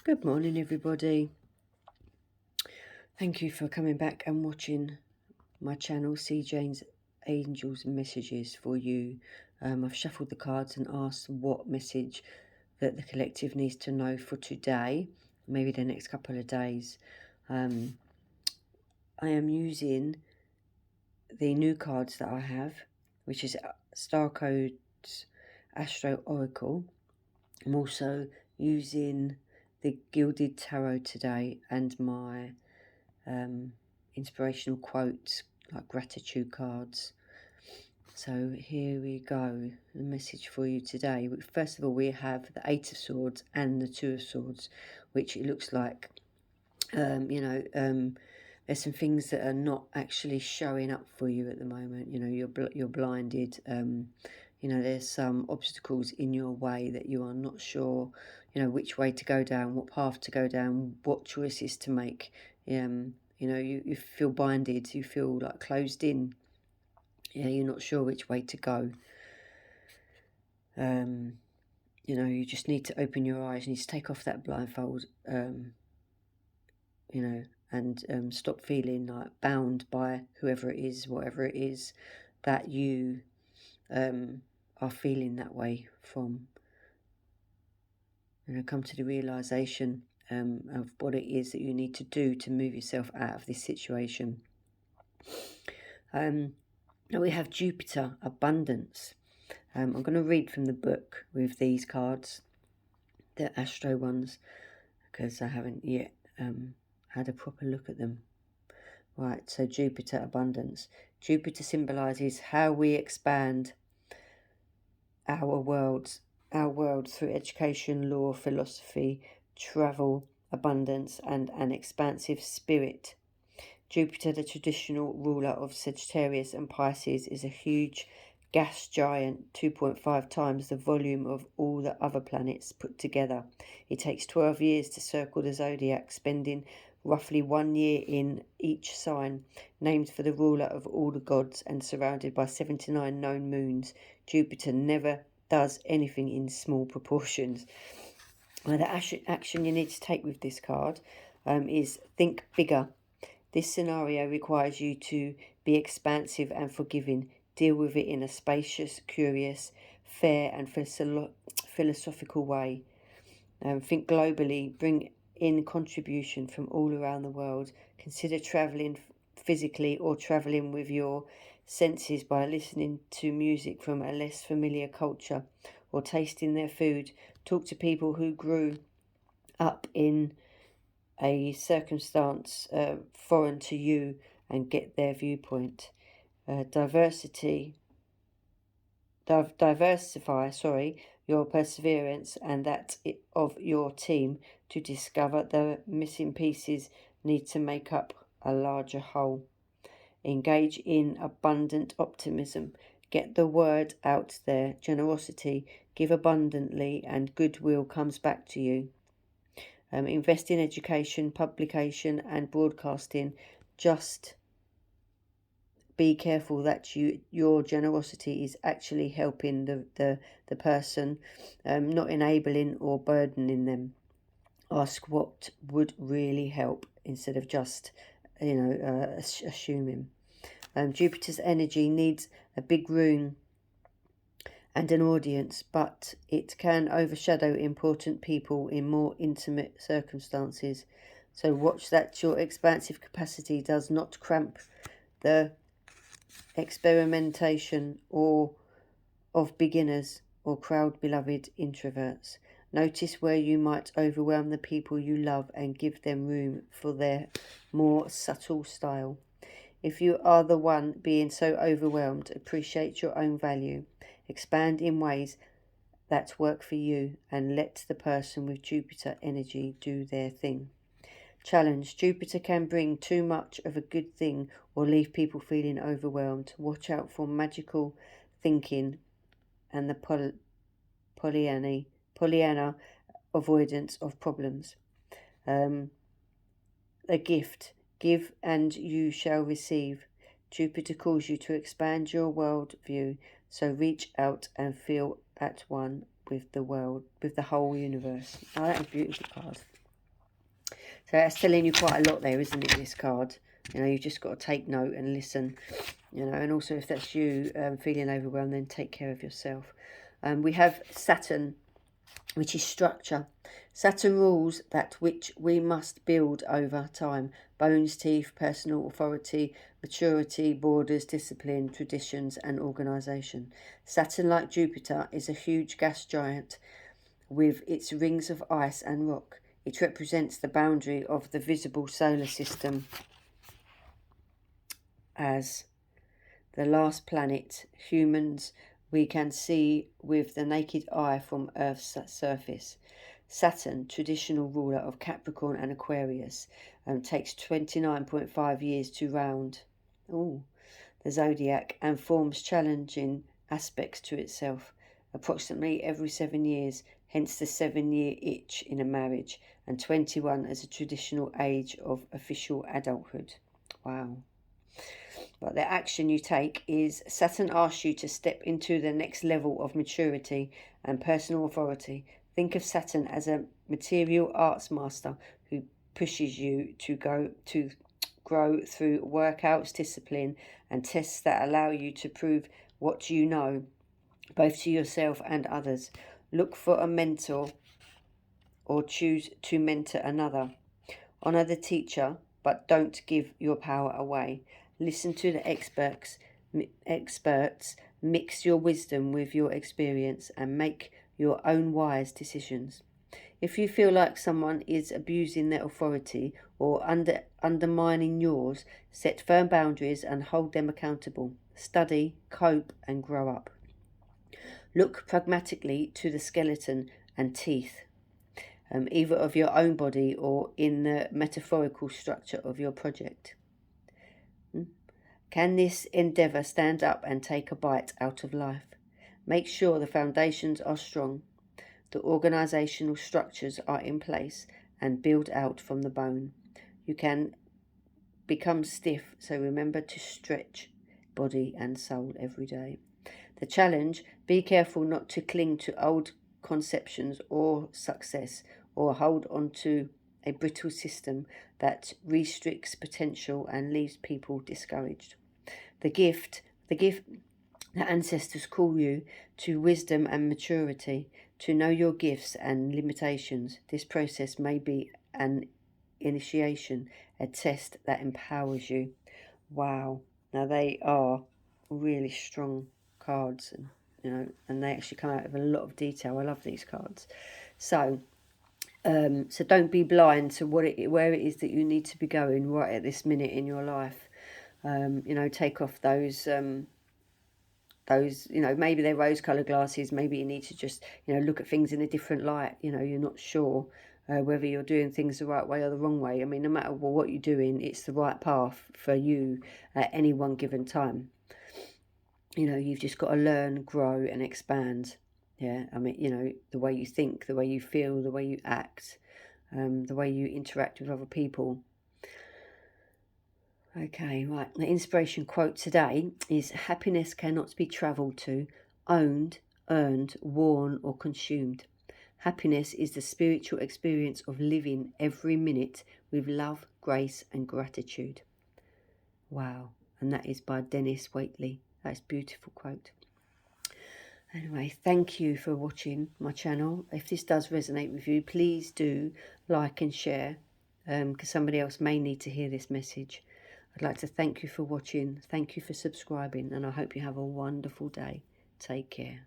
Good morning, everybody. Thank you for coming back and watching my channel, C. Jane's Angels Messages for you. I've shuffled the cards and asked what message that the collective needs to know for today, maybe the next couple of days. I am using the new cards that I have, which is Starcodes ASTRO Oracle. I'm also using the Gilded Tarot today and my inspirational quotes, like gratitude cards. So here we go, the message for you today. First of all, we have the Eight of Swords and the Two of Swords, which it looks like, there's some things that are not actually showing up for you at the moment. You're blinded. There's some obstacles in your way that you are not sure, which way to go down, what path to go down, what choices to make. You feel blinded, you feel like closed in. You're not sure which way to go. You just need to open your eyes, you need to take off that blindfold, and stop feeling like bound by whoever it is, whatever it is that you are feeling that way from. Come to the realization of what it is that you need to do to move yourself out of this situation. Now we have Jupiter, Abundance. I'm going to read from the book with these cards, the Astro ones, because I haven't yet had a proper look at them. Right, so Jupiter, Abundance. Jupiter symbolises how we expand our world through education, law, philosophy, travel, abundance, and an expansive spirit. Jupiter, the traditional ruler of Sagittarius and Pisces, is a huge gas giant, 2.5 times the volume of all the other planets put together. It takes 12 years to circle the zodiac, spending roughly 1 year in each sign, named for the ruler of all the gods and surrounded by 79 known moons. Jupiter never does anything in small proportions. Now, the action you need to take with this card is think bigger. This scenario requires you to be expansive and forgiving. Deal with it in a spacious, curious, fair and philosophical way. Think globally. Bring in contribution from all around the world. Consider travelling physically or travelling with your senses by listening to music from a less familiar culture or tasting their food. Talk to people who grew up in a circumstance foreign to you and get their viewpoint. Diversify your perseverance and that of your team to discover the missing pieces need to make up a larger whole. Engage in abundant optimism. Get the word out there. Generosity. Give abundantly and goodwill comes back to you. Invest in education, publication and broadcasting. Just be careful that your generosity is actually helping the person, not enabling or burdening them. Ask what would really help instead of just assuming. Jupiter's energy needs a big room and an audience, but it can overshadow important people in more intimate circumstances. So watch that your expansive capacity does not cramp the experimentation or of beginners or crowd-beloved introverts. Notice where you might overwhelm the people you love and give them room for their more subtle style. If you are the one being so overwhelmed, appreciate your own value. Expand in ways that work for you and let the person with Jupiter energy do their thing. Challenge. Jupiter can bring too much of a good thing or leave people feeling overwhelmed. Watch out for magical thinking and the Pollyanna avoidance of problems. A gift. Give and you shall receive. Jupiter calls you to expand your world view, so reach out and feel at one with the world, with the whole universe. Oh, that is a beautiful card. So that's telling you quite a lot there, isn't it, this card? You know, you've just got to take note and listen, you know, and also if that's you feeling overwhelmed, then take care of yourself. We have Saturn, which is structure. Saturn rules that which we must build over time. Bones, teeth, personal authority, maturity, borders, discipline, traditions and organisation. Saturn, like Jupiter, is a huge gas giant with its rings of ice and rock. It represents the boundary of the visible solar system as the last planet humans we can see with the naked eye from Earth's surface. Saturn, traditional ruler of Capricorn and Aquarius, takes 29.5 years to round the zodiac and forms challenging aspects to itself approximately every 7 years, hence the 7-year itch in a marriage, and 21 as a traditional age of official adulthood. Wow. But the action you take is Saturn asks you to step into the next level of maturity and personal authority. Think of Saturn as a material arts master who pushes you to grow through workouts, discipline, and tests that allow you to prove what you know, both to yourself and others. Look for a mentor or choose to mentor another. Honor the teacher, but don't give your power away. Listen to the experts, mix your wisdom with your experience and make your own wise decisions. If you feel like someone is abusing their authority or undermining yours, set firm boundaries and hold them accountable. Study, cope and grow up. Look pragmatically to the skeleton and teeth, either of your own body or in the metaphorical structure of your project. Can this endeavour stand up and take a bite out of life? Make sure the foundations are strong, the organisational structures are in place and build out from the bone. You can become stiff, so remember to stretch body and soul every day. The challenge, be careful not to cling to old conceptions or success or hold on to a brittle system that restricts potential and leaves people discouraged. The gift that ancestors call you to wisdom and maturity, to know your gifts and limitations. This process may be an initiation, a test that empowers you. Wow. Now they are really strong cards, and and they actually come out with a lot of detail. I love these cards. So don't be blind to where it is that you need to be going right at this minute in your life. Take off those maybe they're rose-coloured glasses. Maybe you need to just look at things in a different light. You're not sure whether you're doing things the right way or the wrong way. I mean, no matter what you're doing, it's the right path for you at any one given time. You've just got to learn, grow and expand. Yeah, I mean, the way you think, the way you feel, the way you act, the way you interact with other people. Okay, right. The inspiration quote today is: happiness cannot be travelled to, owned, earned, worn or consumed. Happiness is the spiritual experience of living every minute with love, grace and gratitude. Wow. And that is by Dennis Waitley. That's a beautiful quote. Anyway, thank you for watching my channel. If this does resonate with you, please do like and share, because somebody else may need to hear this message. I'd like to thank you for watching. Thank you for subscribing, and I hope you have a wonderful day. Take care.